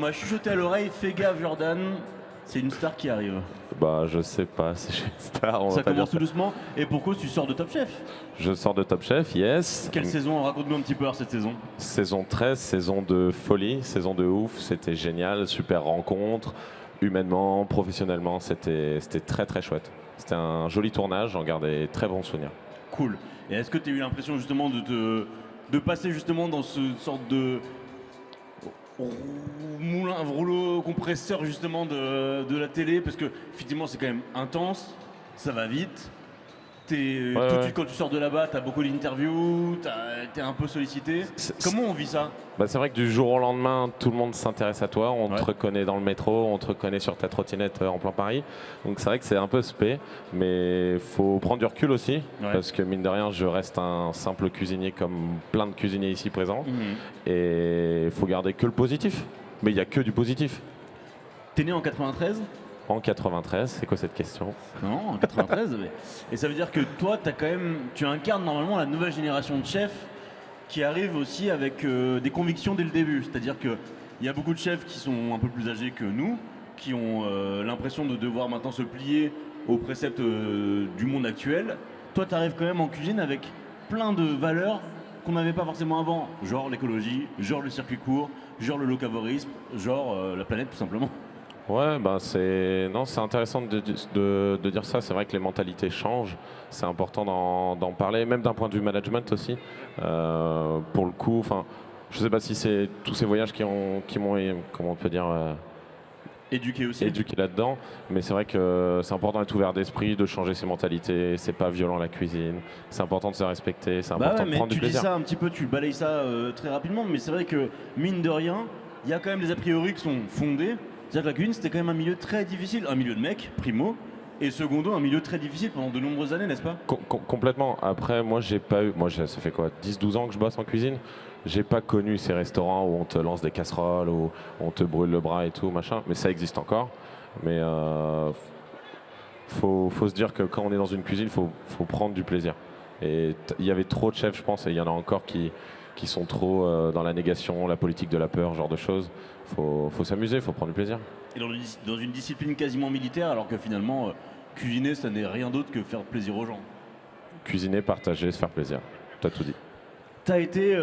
m'a chuchoté à l'oreille, fais gaffe Jordan, c'est une star qui arrive. Bah, je sais pas si je suis une star, on va Ça pas dire commence tout ça. doucement. Et pourquoi tu sors de Top Chef? Je sors de Top Chef, yes. Quelle saison? Raconte-nous un petit peu alors cette saison. Saison 13, saison de folie, saison de ouf, c'était génial, super rencontre, humainement, professionnellement, c'était très très chouette. C'était un joli tournage, j'en garde des très bons souvenirs. Cool. Et est-ce que tu as eu l'impression justement de passer justement dans ce sorte de moulin, rouleau compresseur justement de la télé? Parce que effectivement c'est quand même intense, ça va vite. Tout de suite quand tu sors de là-bas, tu as beaucoup d'interviews, t'es un peu sollicité. Comment on vit ça? Bah, c'est vrai que du jour au lendemain, tout le monde s'intéresse à toi, on te reconnaît dans le métro, on te reconnaît sur ta trottinette en plein Paris. Donc c'est vrai que c'est un peu spé, mais faut prendre du recul aussi, parce que mine de rien, je reste un simple cuisinier comme plein de cuisiniers ici présents. Et il faut garder que le positif. Mais il n'y a que du positif. T'es né en 93? En 93, c'est quoi cette question? Non, en 93. Et ça veut dire que toi, tu incarnes normalement la nouvelle génération de chefs qui arrive aussi avec des convictions dès le début. C'est-à-dire qu'il y a beaucoup de chefs qui sont un peu plus âgés que nous, qui ont l'impression de devoir maintenant se plier aux préceptes du monde actuel. Toi, tu arrives quand même en cuisine avec plein de valeurs qu'on n'avait pas forcément avant. Genre l'écologie, genre le circuit court, genre le locavorisme, genre la planète tout simplement. Ouais, bah c'est intéressant de dire ça. C'est vrai que les mentalités changent. C'est important d'en parler, même d'un point de vue management aussi. Pour le coup, enfin, je sais pas si c'est tous ces voyages qui m'ont, comment on peut dire, éduqué aussi. Éduqué là-dedans. Mais c'est vrai que c'est important d'être ouvert d'esprit, de changer ses mentalités. C'est pas violent la cuisine. C'est important de se respecter. C'est important de prendre du plaisir. Tu dis ça un petit peu, tu balayes ça très rapidement, mais c'est vrai que mine de rien, il y a quand même des a priori qui sont fondés. C'est-à-dire que la cuisine, c'était quand même un milieu très difficile. Un milieu de mecs, primo, et secondo, un milieu très difficile pendant de nombreuses années, n'est-ce pas? Complètement. Après, moi, j'ai pas eu. Moi, ça fait quoi, 10-12 ans que je bosse en cuisine. J'ai pas connu ces restaurants où on te lance des casseroles, où on te brûle le bras et tout, machin. Mais ça existe encore. Mais faut se dire que quand on est dans une cuisine, faut prendre du plaisir. Et il y avait trop de chefs, je pense, et il y en a encore qui sont trop dans la négation, la politique de la peur, ce genre de choses. Faut s'amuser, faut prendre du plaisir. Et dans une discipline quasiment militaire, alors que finalement, cuisiner, ça n'est rien d'autre que faire plaisir aux gens. Cuisiner, partager, se faire plaisir. T'as tout dit. T'as été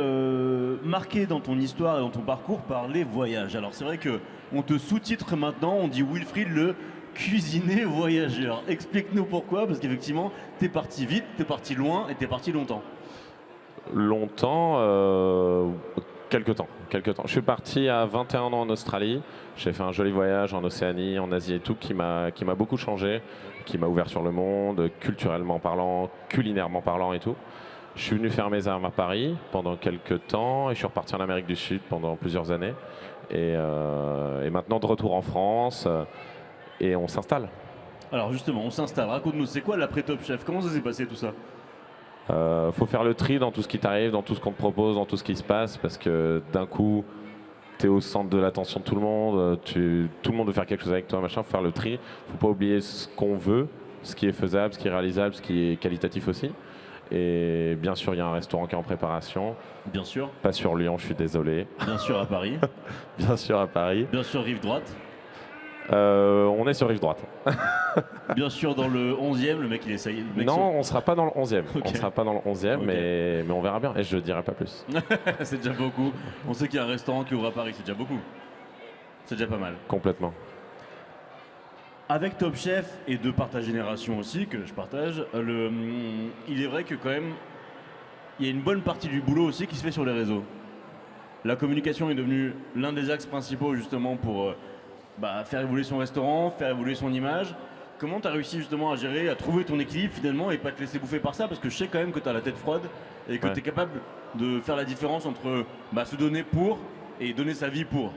marqué dans ton histoire et dans ton parcours par les voyages. Alors c'est vrai qu'on te sous-titre maintenant, on dit Wilfried le cuisinier voyageur. Explique-nous pourquoi, parce qu'effectivement, t'es parti vite, t'es parti loin et t'es parti longtemps. Longtemps, quelques temps. Je suis parti à 21 ans en Australie. J'ai fait un joli voyage en Océanie, en Asie et tout, qui m'a beaucoup changé, qui m'a ouvert sur le monde, culturellement parlant, culinairement parlant et tout. Je suis venu faire mes armes à Paris pendant quelques temps et je suis reparti en Amérique du Sud pendant plusieurs années. Et maintenant de retour en France et on s'installe. Alors justement, on s'installe. Raconte-nous, c'est quoi l'après Top Chef? Comment ça s'est passé tout ça? Faut faire le tri dans tout ce qui t'arrive, dans tout ce qu'on te propose, dans tout ce qui se passe, parce que d'un coup, tu es au centre de l'attention de tout le monde, tout le monde veut faire quelque chose avec toi, machin. Faut faire le tri. Faut pas oublier ce qu'on veut, ce qui est faisable, ce qui est réalisable, ce qui est qualitatif aussi. Et bien sûr, il y a un restaurant qui est en préparation. Bien sûr. Pas sur Lyon, je suis désolé. Bien sûr à Paris. Bien sûr à Paris. Bien sûr rive droite. On est sur rive droite. Bien sûr dans le 11e, le mec il essaye. Non, on sera pas dans le 11e. Okay. On sera pas dans le 11e, okay. mais on verra bien. Et je dirai pas plus. C'est déjà beaucoup. On sait qu'il y a un restaurant qui ouvre à Paris, c'est déjà beaucoup. C'est déjà pas mal. Complètement. Avec Top Chef et de par ta génération aussi, que je partage, il est vrai que quand même, il y a une bonne partie du boulot aussi qui se fait sur les réseaux. La communication est devenue l'un des axes principaux justement pour faire évoluer son restaurant, faire évoluer son image. Comment tu as réussi justement à gérer, à trouver ton équilibre finalement et pas te laisser bouffer par ça? Parce que je sais quand même que tu as la tête froide et que tu es capable de faire la différence entre se donner pour et donner sa vie pour.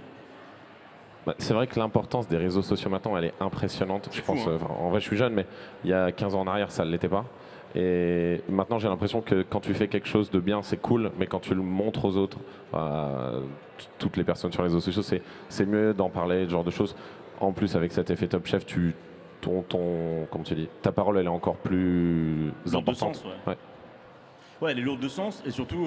C'est vrai que l'importance des réseaux sociaux maintenant, elle est impressionnante. Je pense, en vrai, je suis jeune, mais il y a 15 ans en arrière, ça ne l'était pas. Et maintenant, j'ai l'impression que quand tu fais quelque chose de bien, c'est cool, mais quand tu le montres aux autres, toutes les personnes sur les réseaux sociaux, c'est mieux d'en parler, ce genre de choses. En plus, avec cet effet Top Chef, comme tu dis, ta parole, elle est encore plus importante. Ouais, elle est lourde de sens et surtout,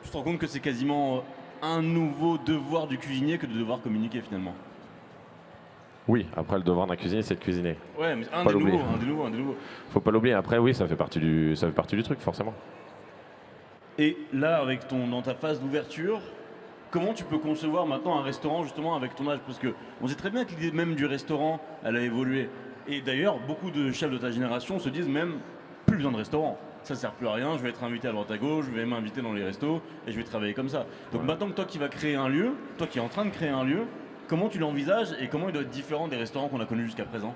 tu te rends compte que c'est quasiment un nouveau devoir du cuisinier que de devoir communiquer finalement. Oui, après le devoir d'un cuisinier, c'est de cuisiner. Ouais, mais un Pas des l'oublier. nouveaux. Faut pas l'oublier. Après, oui, ça fait partie du truc, forcément. Et là, dans ta phase d'ouverture, comment tu peux concevoir maintenant un restaurant justement avec ton âge? Parce que on sait très bien que l'idée même du restaurant, elle a évolué. Et d'ailleurs, beaucoup de chefs de ta génération se disent même plus besoin de restaurant. Ça sert plus à rien, je vais être invité à droite à gauche, je vais m'inviter dans les restos et je vais travailler comme ça. Donc maintenant que toi qui vas créer un lieu, toi qui es en train de créer un lieu, comment tu l'envisages et comment il doit être différent des restaurants qu'on a connus jusqu'à présent?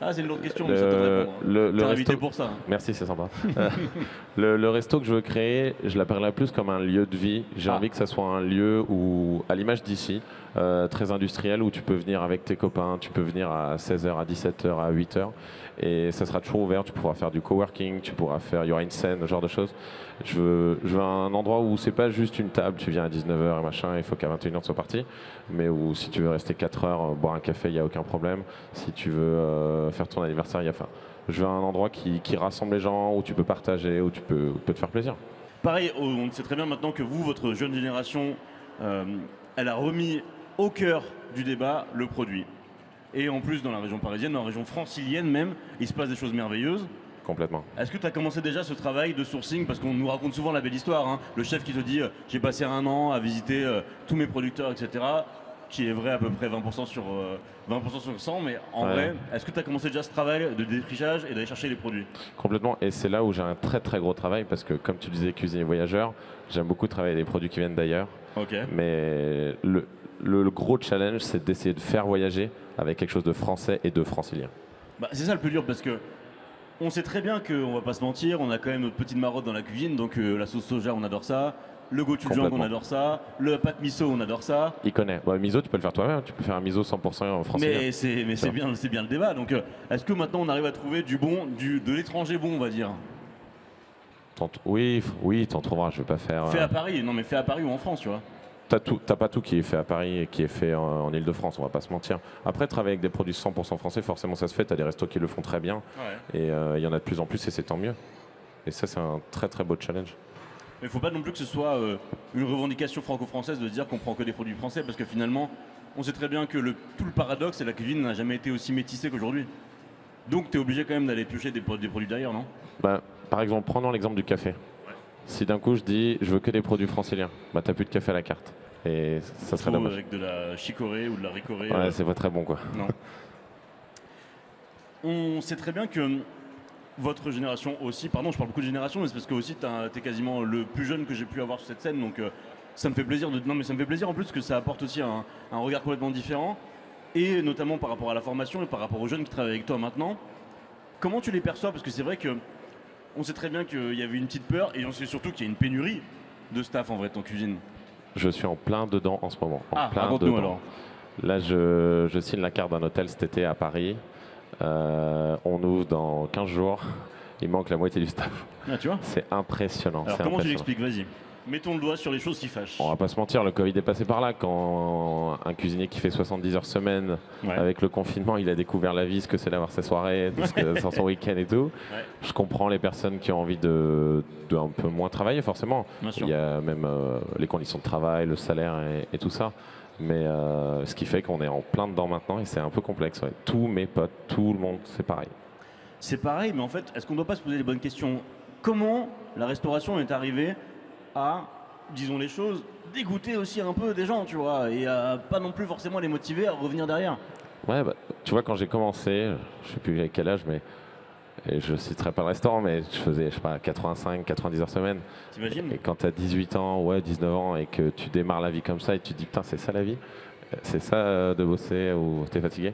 Ah, c'est une autre question, mais ça peut te répondre. T'es invité pour ça. Merci, c'est sympa. Le resto que je veux créer, je l'appellerais plus comme un lieu de vie. J'ai envie que ça soit un lieu où, à l'image d'ici, très industriel, où tu peux venir avec tes copains, tu peux venir à 16h, à 17h, à 8h, et ça sera toujours ouvert. Tu pourras faire du coworking, il y aura une scène, ce genre de choses. Je veux un endroit où c'est pas juste une table, tu viens à 19h et machin, il faut qu'à 21h tu sois parti, mais où si tu veux rester 4 heures, boire un café, il n'y a aucun problème. Si tu veux faire ton anniversaire, je veux un endroit qui rassemble les gens, où tu peux partager, où tu peux te faire plaisir. Pareil, on sait très bien maintenant que vous, votre jeune génération, elle a remis au cœur du débat le produit. Et en plus, dans la région parisienne, dans la région francilienne même, il se passe des choses merveilleuses. Complètement. Est-ce que tu as commencé déjà ce travail de sourcing? Parce qu'on nous raconte souvent la belle histoire, hein. Le chef qui te dit j'ai passé un an à visiter tous mes producteurs, etc. Qui est vrai à peu près 20% sur 100, mais en vrai, est-ce que tu as commencé déjà ce travail de défrichage et d'aller chercher les produits? Complètement, et c'est là où j'ai un très très gros travail, parce que comme tu disais, cuisinier voyageur, j'aime beaucoup travailler des produits qui viennent d'ailleurs. Okay. Mais le gros challenge, c'est d'essayer de faire voyager avec quelque chose de français et de francilien. Bah, c'est ça le plus dur, parce que on sait très bien qu'on va pas se mentir, on a quand même notre petite marotte dans la cuisine, donc la sauce soja, on adore ça. Le gochujang, on adore ça. Le pâte miso, on adore ça. Il connaît. Bah, miso, tu peux le faire toi-même. Tu peux faire un miso 100% français. Mais c'est bien le débat. Donc, est-ce que maintenant on arrive à trouver de l'étranger bon, on va dire? Oui, t'en trouveras. Je vais pas faire. Fait à Paris. Non, mais fait à Paris ou en France, tu vois. T'as pas tout qui est fait à Paris et qui est fait en Ile-de-France, on va pas se mentir. Après, travailler avec des produits 100% français, forcément ça se fait. T'as des restos qui le font très bien. Ouais. Et il y en a de plus en plus et c'est tant mieux. Et ça, c'est un très très beau challenge. Mais il ne faut pas non plus que ce soit une revendication franco-française de dire qu'on prend que des produits français, parce que finalement, on sait très bien que tout le paradoxe, c'est que la cuisine n'a jamais été aussi métissée qu'aujourd'hui. Donc tu es obligé quand même d'aller piocher des produits d'ailleurs, non? Bah, par exemple, prenons l'exemple du café. Ouais. Si d'un coup je dis je veux que des produits franciliens, bah t'as plus de café à la carte. Et ça serait dommage. Avec de la chicorée ou de la ricorée. Ouais, c'est pas très bon quoi. Non. On sait très bien que votre génération aussi, pardon, je parle beaucoup de génération, mais c'est parce que aussi t'es quasiment le plus jeune que j'ai pu avoir sur cette scène, donc ça me fait plaisir ça me fait plaisir en plus que ça apporte aussi un regard complètement différent, et notamment par rapport à la formation et par rapport aux jeunes qui travaillent avec toi maintenant. Comment tu les perçois? Parce que c'est vrai que on sait très bien qu'il y avait une petite peur, et on sait surtout qu'il y a une pénurie de staff en vrai en cuisine. Je suis en plein dedans en ce moment. Raconte-nous alors. Là, je signe la carte d'un hôtel cet été à Paris. On ouvre dans 15 jours. Il manque la moitié du staff. Ah, tu vois, c'est impressionnant. Alors comment tu l'expliques? Vas-y. Mettons le doigt sur les choses qui fâchent. On va pas se mentir, le Covid est passé par là. Quand un cuisinier qui fait 70 heures semaine, avec le confinement, il a découvert la vie, ce que c'est d'avoir ses soirées, sans son week-end et tout. Ouais. Je comprends les personnes qui ont envie de un peu moins travailler, forcément. Il y a même les conditions de travail, le salaire et tout ça. Mais ce qui fait qu'on est en plein dedans maintenant et c'est un peu complexe. Ouais. Tous mes potes, tout le monde, c'est pareil. C'est pareil, mais en fait, est-ce qu'on ne doit pas se poser les bonnes questions? Comment la restauration est arrivée à, disons les choses, dégoûter aussi un peu des gens, tu vois, et à pas non plus forcément les motiver à revenir derrière? Ouais, bah, tu vois, quand j'ai commencé, je sais plus à quel âge, mais et je citerai pas le restaurant, mais je faisais, je sais pas, 85, 90 heures semaine. T'imagines? Et quand tu as 18 ans, 19 ans, et que tu démarres la vie comme ça, et tu te dis, putain, c'est ça la vie? C'est ça de bosser ou t'es fatigué?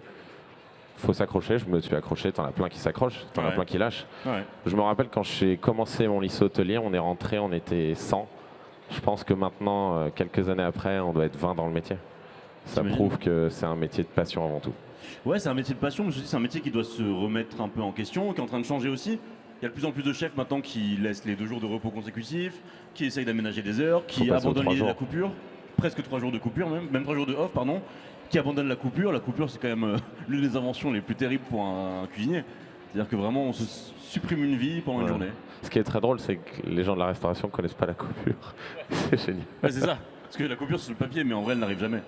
Faut s'accrocher, je me suis accroché, t'en as plein qui s'accrochent, t'en as plein qui lâchent. Ouais. Je me rappelle quand j'ai commencé mon lycée hôtelier, on est rentré, on était 100. Je pense que maintenant, quelques années après, on doit être 20 dans le métier. Ça prouve que c'est un métier de passion avant tout. Ouais, c'est un métier de passion, mais je me dis c'est un métier qui doit se remettre un peu en question, qui est en train de changer aussi. Il y a de plus en plus de chefs maintenant qui laissent les 2 jours de repos consécutifs, qui essayent d'aménager des heures, qui abandonnent l'idée de la coupure, presque 3 jours de coupure même 3 jours de off, pardon, qui abandonnent la coupure. La coupure, c'est quand même l'une des inventions les plus terribles pour un cuisinier. C'est-à-dire que vraiment, on se supprime une vie pendant une journée. Ce qui est très drôle, c'est que les gens de la restauration ne connaissent pas la coupure. C'est génial. Ouais, c'est ça. Parce que la coupure, c'est sur le papier, mais en vrai, elle n'arrive jamais.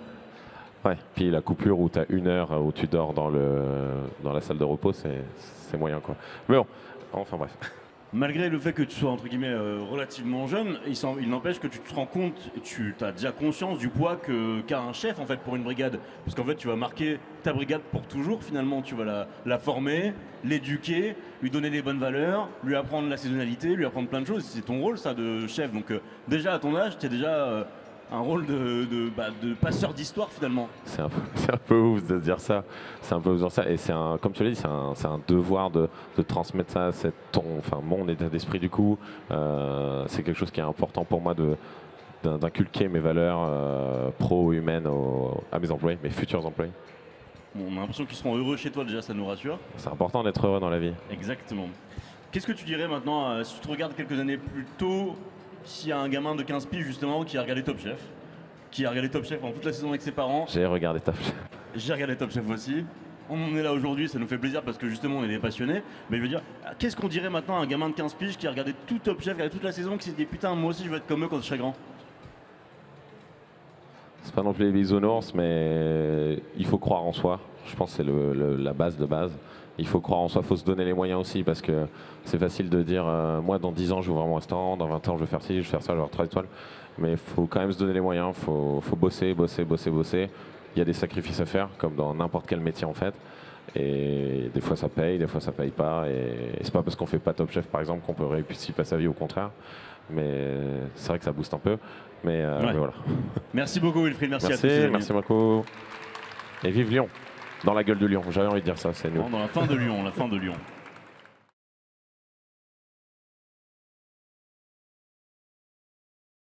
Ouais. Puis la coupure où tu as 1 heure où tu dors dans la salle de repos, c'est moyen, quoi. Mais bon, enfin bref. Malgré le fait que tu sois entre guillemets relativement jeune, il n'empêche que tu te rends compte, et tu as déjà conscience du poids qu'a un chef en fait pour une brigade. Parce qu'en fait tu vas marquer ta brigade pour toujours finalement, tu vas la former, l'éduquer, lui donner les bonnes valeurs, lui apprendre la saisonnalité, lui apprendre plein de choses. C'est ton rôle ça de chef. Donc déjà à ton âge, tu as déjà un rôle de passeur d'histoire finalement. C'est un peu ouf de se dire ça. C'est un peu ouf de dire ça. Et comme tu l'as dit, c'est un devoir de transmettre ça, mon état d'esprit du coup. C'est quelque chose qui est important pour moi d'inculquer mes valeurs pro-humaines à mes employés, mes futurs employés. Bon, on a l'impression qu'ils seront heureux chez toi déjà, ça nous rassure. C'est important d'être heureux dans la vie. Exactement. Qu'est-ce que tu dirais maintenant, si tu te regardes quelques années plus tôt, s'il y a un gamin de 15 piges justement qui a regardé Top Chef, pendant toute la saison avec ses parents. J'ai regardé Top Chef. J'ai regardé Top Chef aussi. On en est là aujourd'hui, ça nous fait plaisir parce que justement on est des passionnés. Mais je veux dire, qu'est-ce qu'on dirait maintenant à un gamin de 15 piges qui a regardé tout Top Chef, qui a regardé toute la saison, qui s'est dit putain moi aussi je veux être comme eux quand je serai grand? C'est pas non plus les bisounours, mais il faut croire en soi. Je pense que c'est la base de base. Il faut croire en soi, il faut se donner les moyens aussi, parce que c'est facile de dire moi dans 10 ans je vais ouvrir mon restaurant, dans 20 ans je vais faire ci, je vais faire ça, je vais avoir 3 étoiles. Mais il faut quand même se donner les moyens, il faut bosser. Il y a des sacrifices à faire, comme dans n'importe quel métier en fait. Et des fois ça paye, des fois ça paye pas. Et c'est pas parce qu'on fait pas Top Chef par exemple qu'on peut réussir pas sa vie, au contraire. Mais c'est vrai que ça booste un peu. Mais voilà. Merci beaucoup Wilfried, merci à tous. Merci beaucoup. Et vive Lyon, dans la gueule de Lyon. J'avais envie de dire ça, c'est nous. Dans la fin de Lyon, la fin de Lyon.